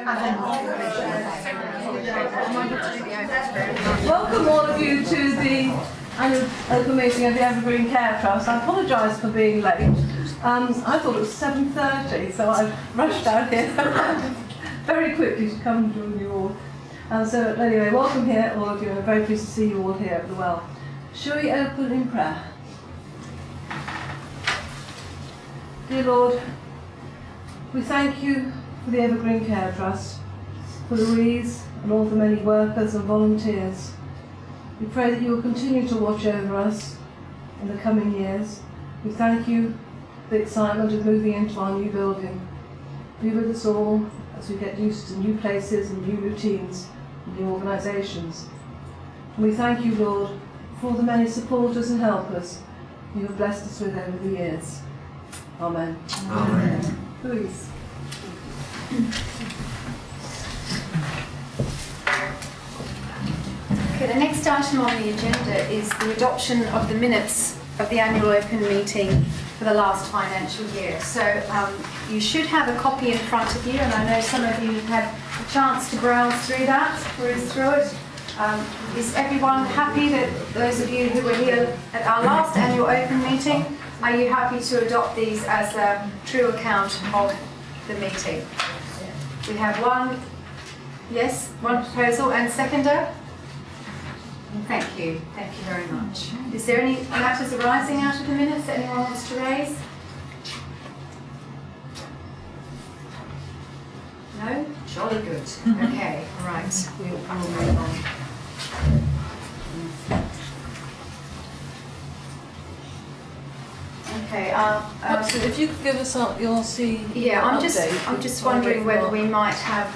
Welcome all of you to the annual open meeting of the Evergreen Care Trust. I apologise for being late. I thought it was 7:30, so I rushed out here very quickly to come and join you all. So anyway, welcome here, all of you. I'm very pleased to see you all here at the well. Shall we open in prayer? Dear Lord, we thank you for the Evergreen Care Trust, for Louise and all the many workers and volunteers. We pray that you will continue to watch over us in the coming years. We thank you for the excitement of moving into our new building. Be with us all as we get used to new places and new routines and new organisations. And we thank you, Lord, for all the many supporters and helpers you have blessed us with over the years. Amen. Amen. Louise. Okay, the next item on the agenda is the adoption of the minutes of the annual open meeting for the last financial year. So you should have a copy in front of you, and I know some of you have had a chance to browse through it. Is everyone happy that those of you who were here at our last annual open meeting, are you happy to adopt these as a true account of the meeting? We have one proposal and seconder. Thank you very much. Is there any matters arising out of the minutes that anyone wants to raise? No? Jolly good. Okay, all right, we'll move on. Okay. So if you could give us your C. Yeah, I'm just wondering whether we might have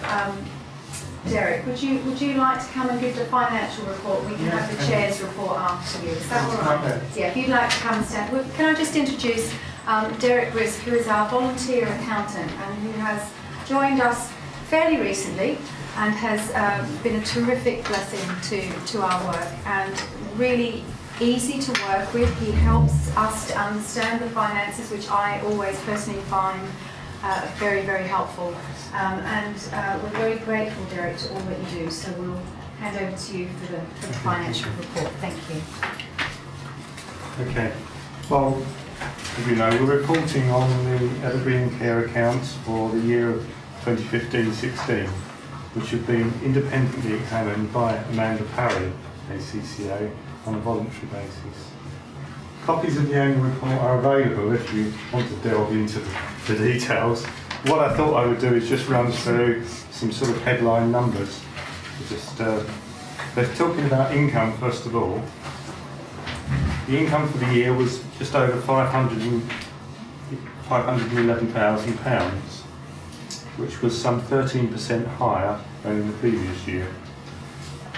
Derek. Would you like to come and give the financial report? We can have the chair's report after you. Is that all right? Yeah. If you'd like to come and stand. Well, can I just introduce Derek Brisk, who is our volunteer accountant and who has joined us fairly recently and has been a terrific blessing to our work and really easy to work with. He helps us to understand the finances, which I always personally find very, very helpful. And we're very grateful, Derek, to all that you do. So we'll hand over to you for the financial report. Thank you. Okay. Well, as you know, we're reporting on the Evergreen Care accounts for the year of 2015-16, which have been independently examined by Amanda Parry, ACCA, on a voluntary basis. Copies of the annual report are available if you want to delve into the details. What I thought I would do is just run through some sort of headline numbers. They're talking about income first of all. The income for the year was just over £511,000, which was some 13% higher than in the previous year.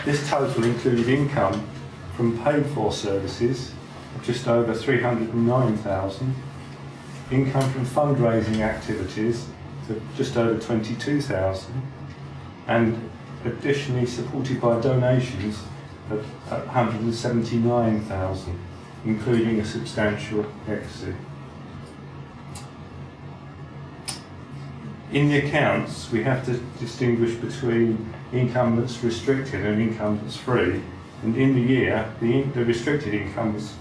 This total included income from paid-for services of just over £309,000, income from fundraising activities of just over £22,000, and additionally supported by donations of £179,000, including a substantial legacy. In the accounts, we have to distinguish between income that's restricted and income that's free. And in the year, the restricted income was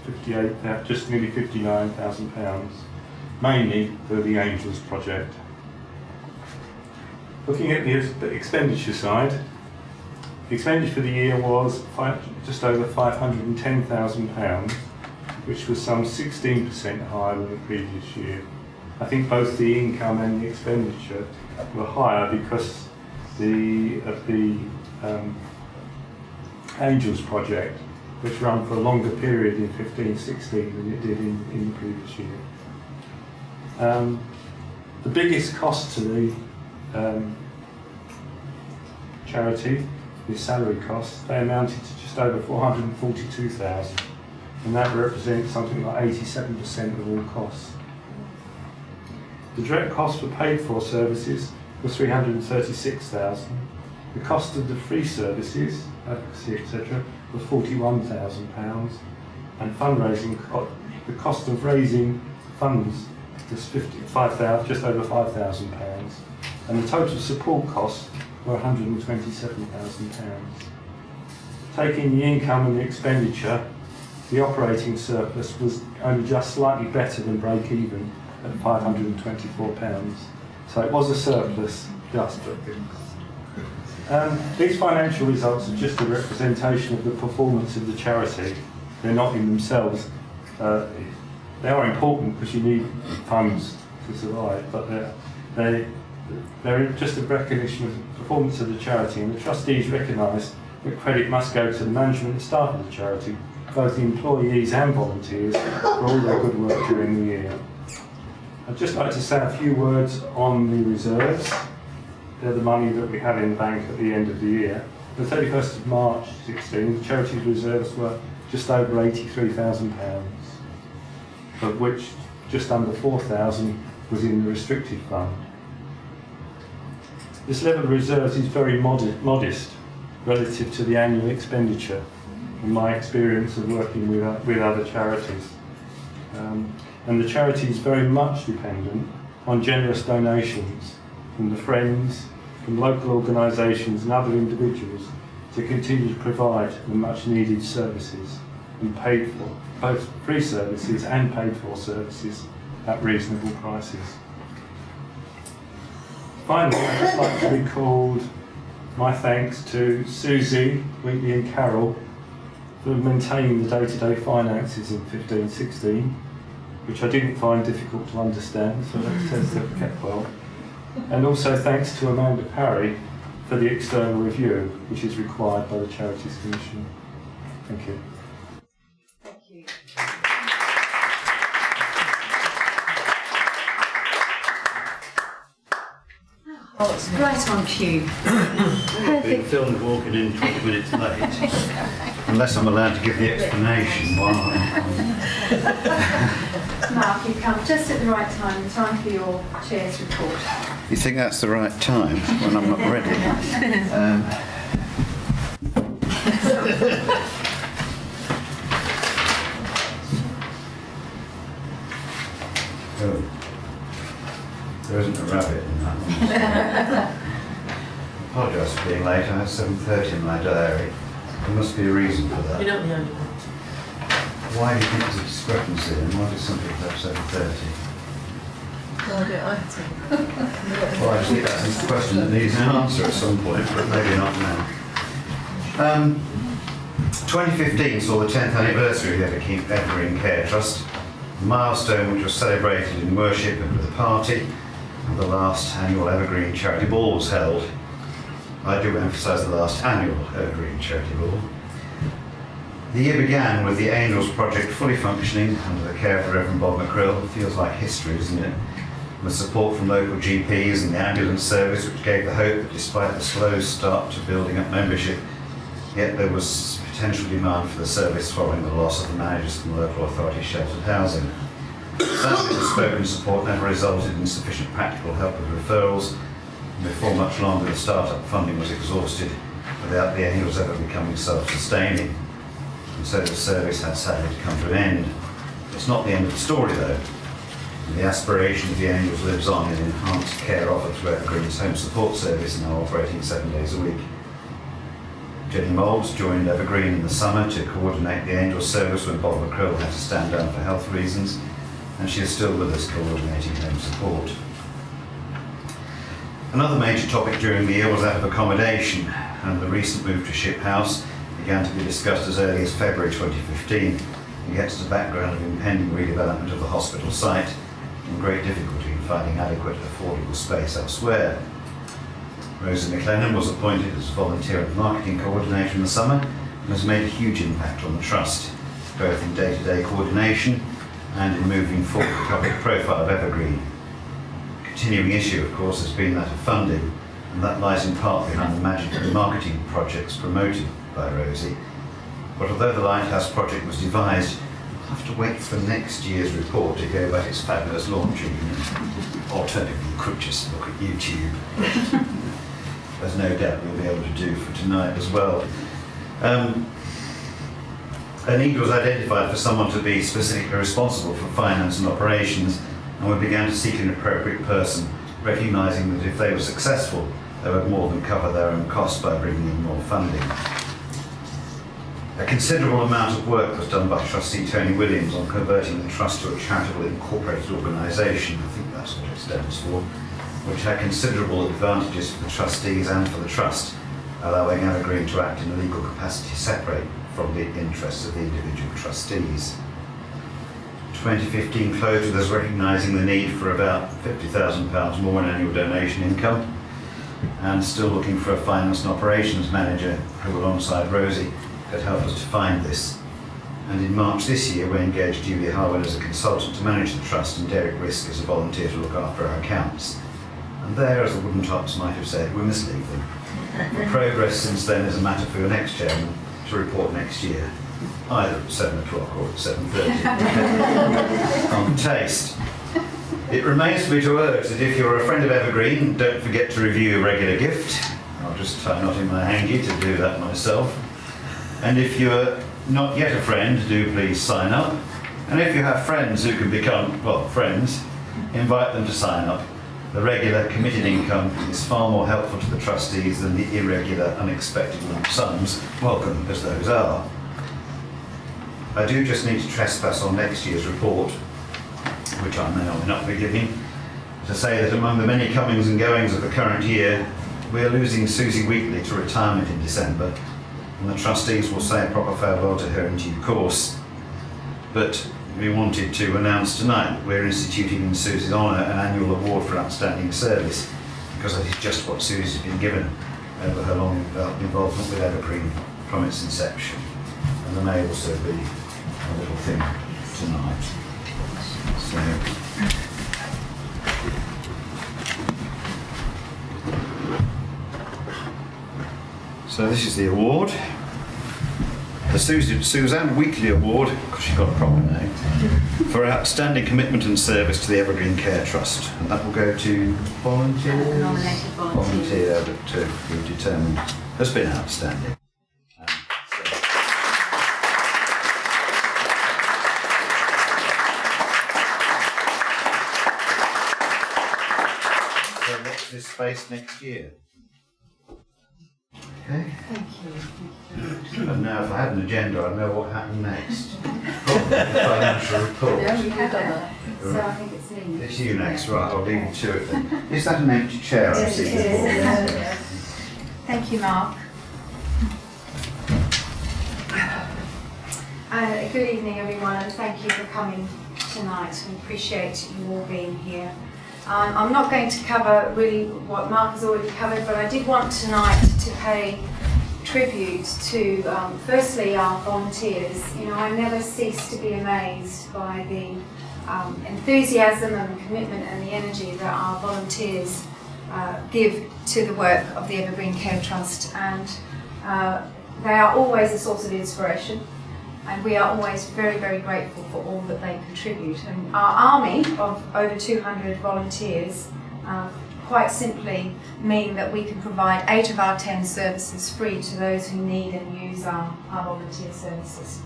just nearly £59,000, mainly for the Angels project. Looking at the expenditure side, the expenditure for the year was just over £510,000, which was some 16% higher than the previous year. I think both the income and the expenditure were higher because of the Angels project, which ran for a longer period in 15-16 than it did in the previous year. The biggest cost to the charity, the salary costs, they amounted to just over £442,000, and that represents something like 87% of all costs. The direct cost for paid-for services was £336,000. The cost of the free services, advocacy, etc., was £41,000, and fundraising, the cost of raising funds was just over £5,000. and the total support costs were £127,000. Taking the income and the expenditure, the operating surplus was only just slightly better than break even at £524. So it was a surplus, just. These financial results are just a representation of the performance of the charity. They're not in themselves. They are important because you need funds to survive, but they're just a recognition of the performance of the charity, and the trustees recognise that credit must go to the management and staff of the charity, both the employees and volunteers, for all their good work during the year. I'd just like to say a few words on the reserves. They're the money that we have in the bank at the end of the year. The 31st of March 16, the charity's reserves were just over £83,000, of which just under £4,000 was in the restricted fund. This level of reserves is very modest relative to the annual expenditure, in my experience of working with other charities. And the charity is very much dependent on generous donations from the friends, from local organisations and other individuals to continue to provide the much needed services and paid for, both free services and paid for services at reasonable prices. Finally, I'd just like to record my thanks to Susie, Wheatley and Carol for maintaining the day-to-day finances in 15-16, which I didn't find difficult to understand, so that says they've kept well. And also thanks to Amanda Parry for the external review, which is required by the Charities Commission. Thank you. Thank you. Oh, it's right on cue. Being filmed walking in 20 minutes late. Unless I'm allowed to give the explanation why. Mark, you've come just at the right time, the time for your chair's report. You think that's the right time when I'm not ready? Oh, there isn't a rabbit in that one. I apologise for being late. I had 7:30 in my diary. There must be a reason for that. You're not the only one. Why do you think there's a discrepancy and why do some people have 7:30? No, I don't either. Well, I think that's a question that needs an answer at some point, but maybe not now. 2015 saw the 10th anniversary of the Evergreen Care Trust, a milestone which was celebrated in worship and with a party, and the last annual Evergreen Charity Ball was held. I do emphasise the last annual Evergreen Charity Ball. The year began with the Angels Project fully functioning under the care of Reverend Bob McCrill. It feels like history, isn't it? With support from local GPs and the ambulance service, which gave the hope that despite the slow start to building up membership, yet there was potential demand for the service following the loss of the managers from local authority sheltered housing. Sadly, the spoken support never resulted in sufficient practical help with referrals, and before much longer the start-up funding was exhausted without the Angels ever becoming self-sustaining. And so the service had sadly to come to an end. It's not the end of the story though. And the aspiration of the Angels lives on in enhanced care offered through Evergreen's home support service, now operating 7 days a week. Jenny Moulds joined Evergreen in the summer to coordinate the Angels service when Bob McCrill had to stand down for health reasons, and she is still with us coordinating home support. Another major topic during the year was that of accommodation, and the recent move to Ship House began to be discussed as early as February 2015 against the background of impending redevelopment of the hospital site and great difficulty in finding adequate affordable space elsewhere. Rosie McLennan was appointed as volunteer and marketing coordinator in the summer and has made a huge impact on the Trust, both in day-to-day coordination and in moving forward the public profile of Evergreen. A continuing issue, of course, has been that of funding, and that lies in part behind the magic of the marketing projects promoted by Rosie. But although the Lighthouse project was devised, we'll have to wait for next year's report to hear about its fabulous launching. Alternatively, you could just look at YouTube. There's no doubt we'll be able to do for tonight as well. A need was identified for someone to be specifically responsible for finance and operations, and we began to seek an appropriate person recognising that if they were successful, they would more than cover their own costs by bringing in more funding. A considerable amount of work was done by Trustee Tony Williams on converting the Trust to a charitable incorporated organisation, I think that's what it stands for, which had considerable advantages for the trustees and for the Trust, allowing Evergreen to act in a legal capacity separate from the interests of the individual trustees. 2015 closed with us recognising the need for about £50,000 more in annual donation income, and still looking for a finance and operations manager who, alongside Rosie, could help us to find this. And in March this year, we engaged Julia Harwell as a consultant to manage the Trust and Derek Risk as a volunteer to look after our accounts. And there, as the wooden tops might have said, we must leave them. Progress since then is a matter for your next chairman to report next year, either at 7 o'clock or at 7:30. On taste. It remains for me to urge that if you're a friend of Evergreen, don't forget to review a regular gift. I'll just tie a knot in my hanky to do that myself. And if you're not yet a friend, do please sign up. And if you have friends who can become, well, friends, invite them to sign up. The regular committed income is far more helpful to the trustees than the irregular, unexpected lump sums, welcome as those are. I do just need to trespass on next year's report, which I may or may not be giving, to say that among the many comings and goings of the current year, we are losing Susie Wheatley to retirement in December, and the trustees will say a proper farewell to her in due course. But we wanted to announce tonight that we're instituting in Susie's honour an annual award for outstanding service, because that is just what Susie's been given over her long involvement with Evergreen from its inception. And there may also be a little thing tonight. So this is the award. The Suzanne Wheatley Award, because she's got a proper name, for outstanding commitment and service to the Evergreen Care Trust. And that will go to volunteers? Nominated Volunteer that we've determined has been outstanding. So watch this space next year. Okay. Thank you. And now, if I had an agenda, I'd know what happened next. Probably the financial report. Yeah, we have that. So I think it's me. It's you next, right? I'll leave you to it then. Is that an empty chair I see? Thank you, Mark. Good evening, everyone, and thank you for coming tonight. We appreciate you all being here. I'm not going to cover really what Mark has already covered, but I did want tonight to pay tribute to, firstly, our volunteers. You know, I never cease to be amazed by the enthusiasm and the commitment and the energy that our volunteers give to the work of the Evergreen Care Trust, and they are always a source of inspiration. And we are always very, very grateful for all that they contribute. And our army of over 200 volunteers quite simply mean that we can provide 8 of our 10 services free to those who need and use our volunteer services.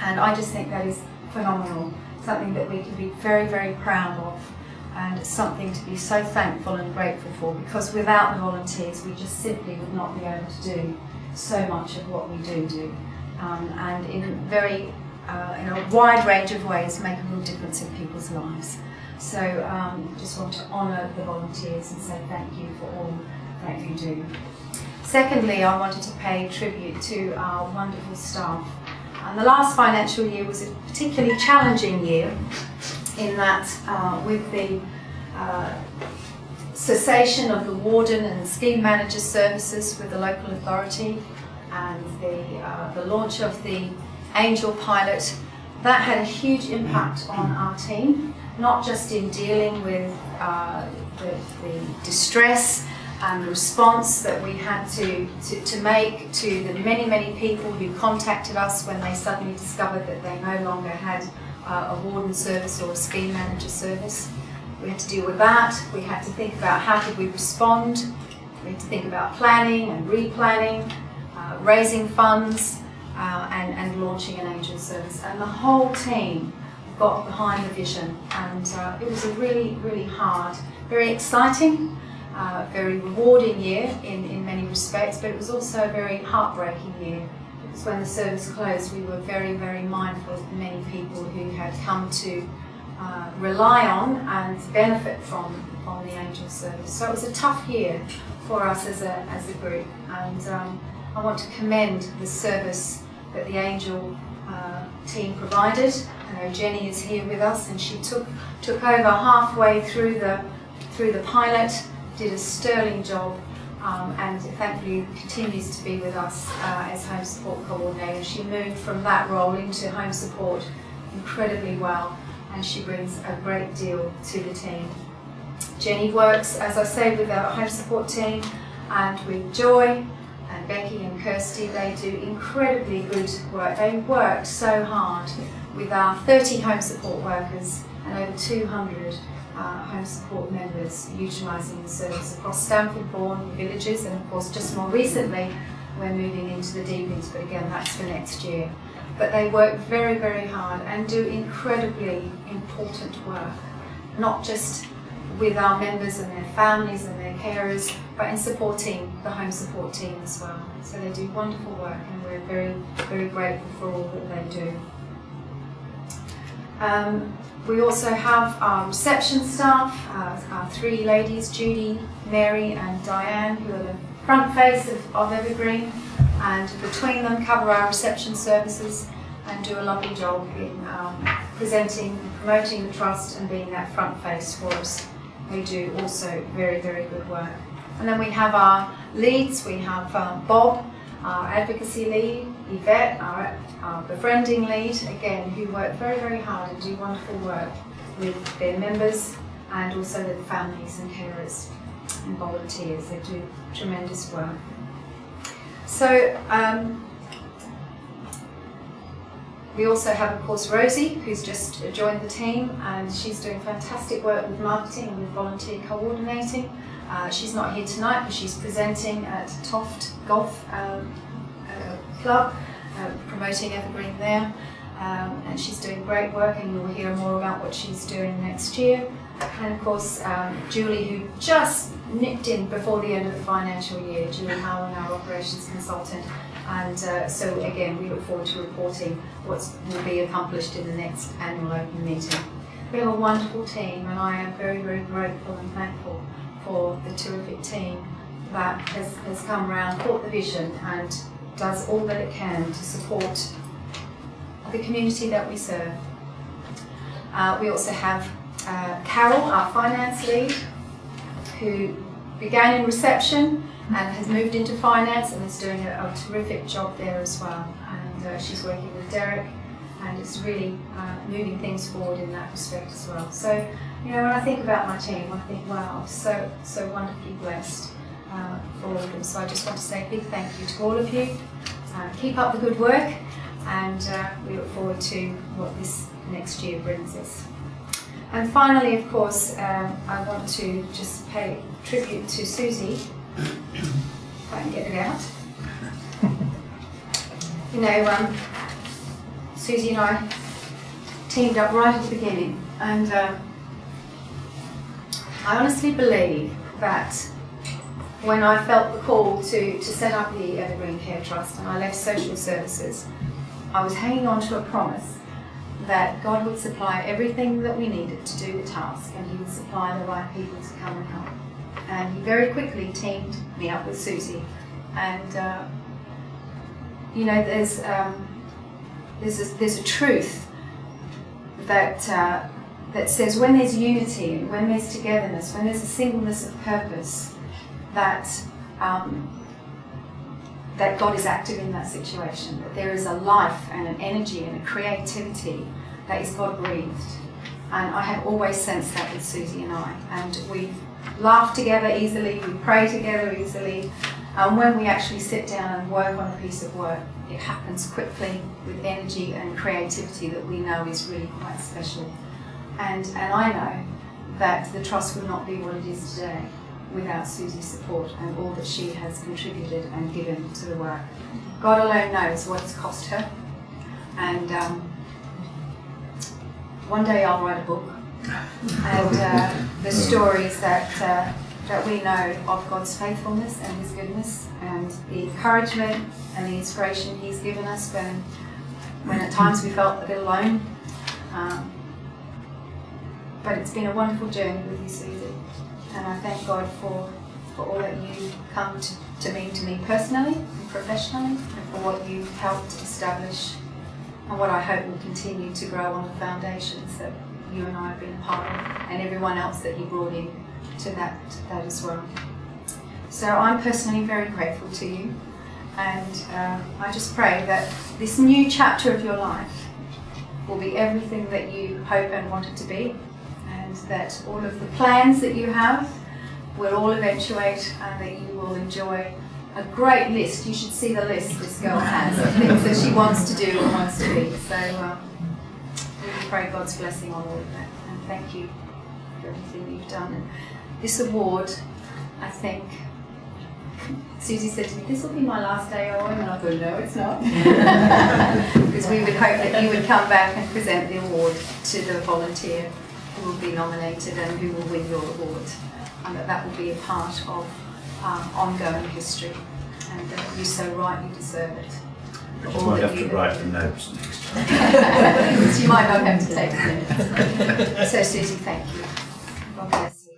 And I just think that is phenomenal, something that we can be very, very proud of, and something to be so thankful and grateful for, because without the volunteers we just simply would not be able to do so much of what we do. And in in a wide range of ways make a real difference in people's lives. So just want to honour the volunteers and say thank you for all that you do. Secondly, I wanted to pay tribute to our wonderful staff. And the last financial year was a particularly challenging year in that with the cessation of the warden and scheme manager services with the local authority, and the launch of the Angel pilot, that had a huge impact on our team, not just in dealing with the distress and response that we had to make to the many, many people who contacted us when they suddenly discovered that they no longer had a warden service or a scheme manager service. We had to deal with that. We had to think about how could we respond. We had to think about planning and replanning, raising funds, and launching an angel service. And the whole team got behind the vision, and it was a really, really hard, very exciting, very rewarding year in many respects, but it was also a very heartbreaking year. Because when the service closed, we were very, very mindful of the many people who had come to rely on and benefit from the Angel service. So it was a tough year for us as a group, and I want to commend the service that the Angel team provided. I know Jenny is here with us, and she took over halfway through the pilot, did a sterling job, and thankfully continues to be with us as Home Support Coordinator. She moved from that role into Home Support incredibly well, and she brings a great deal to the team. Jenny works, as I say, with our Home Support team, and with Joy and Becky and Kirsty. They do incredibly good work. They work so hard with our 30 Home Support workers and over 200 Home Support members utilising the service across Stamford, Bourne, villages, and of course just more recently we're moving into the Deepings, but again that's for next year. But they work very, very hard and do incredibly important work, not just with our members and their families and their carers, but in supporting the Home Support team as well. So they do wonderful work, and we're very, very grateful for all that they do. We also have our reception staff, our three ladies, Judy, Mary and Diane, who are the front face of Evergreen, and between them cover our reception services and do a lovely job in presenting and promoting the Trust and being that front face for us. They do also very, very good work. And then we have our leads. We have Bob, our advocacy lead, Yvette, our befriending lead, again, who work very, very hard and do wonderful work with their members and also with families and carers and volunteers. They do tremendous work. So we also have, of course, Rosie, who's just joined the team, and she's doing fantastic work with marketing and with volunteer coordinating. She's not here tonight, but she's presenting at Toft Golf Club, promoting Evergreen there, and she's doing great work, and you'll hear more about what she's doing next year. And of course, Julie, who just nipped in before the end of the financial year, Julie Howland, our operations consultant. And so again, we look forward to reporting what will be accomplished in the next annual open meeting. We have a wonderful team, and I am very, very grateful and thankful for the terrific team that has come around, caught the vision, and does all that it can to support the community that we serve. We also have Carol, our finance lead, who began in reception and has moved into finance and is doing a terrific job there as well. And she's working with Derek, and it's really moving things forward in that respect as well. So, you know, when I think about my team, I think, wow, I'm so wonderfully blessed for all of them. So I just want to say a big thank you to all of you. Keep up the good work, and we look forward to what this next year brings us. And finally, of course, I want to just pay tribute to Susie, if I can get it out. You know, Susie and I teamed up right at the beginning, and I honestly believe that when I felt the call to set up the Evergreen Care Trust and I left social services, I was hanging on to a promise that God would supply everything that we needed to do the task, and He would supply the right people to come and help. And He very quickly teamed me up with Susie. And you know, there's a truth that says when there's unity, and when there's togetherness, when there's a singleness of purpose, that God is active in that situation, that there is a life and an energy and a creativity that is God-breathed. And I have always sensed that with Susie and I. And we've laughed together easily, we pray together easily, and when we actually sit down and work on a piece of work, it happens quickly with energy and creativity that we know is really quite special. And I know that the Trust would not be what it is today without Susie's support and all that she has contributed and given to the work. God alone knows what it's cost her, and one day I'll write a book and the stories that we know of God's faithfulness and His goodness, and the encouragement and the inspiration He's given us when at times we felt a bit alone. But it's been a wonderful journey with you, Susie, and I thank God for all that you've come to mean to me personally and professionally, and for what you've helped establish, and what I hope will continue to grow on the foundations that you and I have been a part of, and everyone else that you brought in to that as well. So I'm personally very grateful to you, and I just pray that this new chapter of your life will be everything that you hope and want it to be, and that all of the plans that you have will all eventuate, and that you will enjoy a great list. You should see the list this girl has of things that she wants to do and wants to be. So we pray God's blessing on all of that, and thank you for everything that you've done. And this award, I think, Susie said to me, this will be my last day OM, and I thought, no, it's not. Because we would hope that you would come back and present the award to the volunteer who will be nominated and who will win your award, and that will be a part of ongoing history, and you so rightly deserve it. You might have to write the notes next time. Which you might not have to take the notes. So Susie, thank you. God bless you.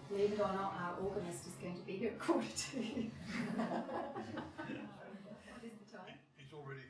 Believe it or not, our organist is going to be here at 2:45. What is the time? It's already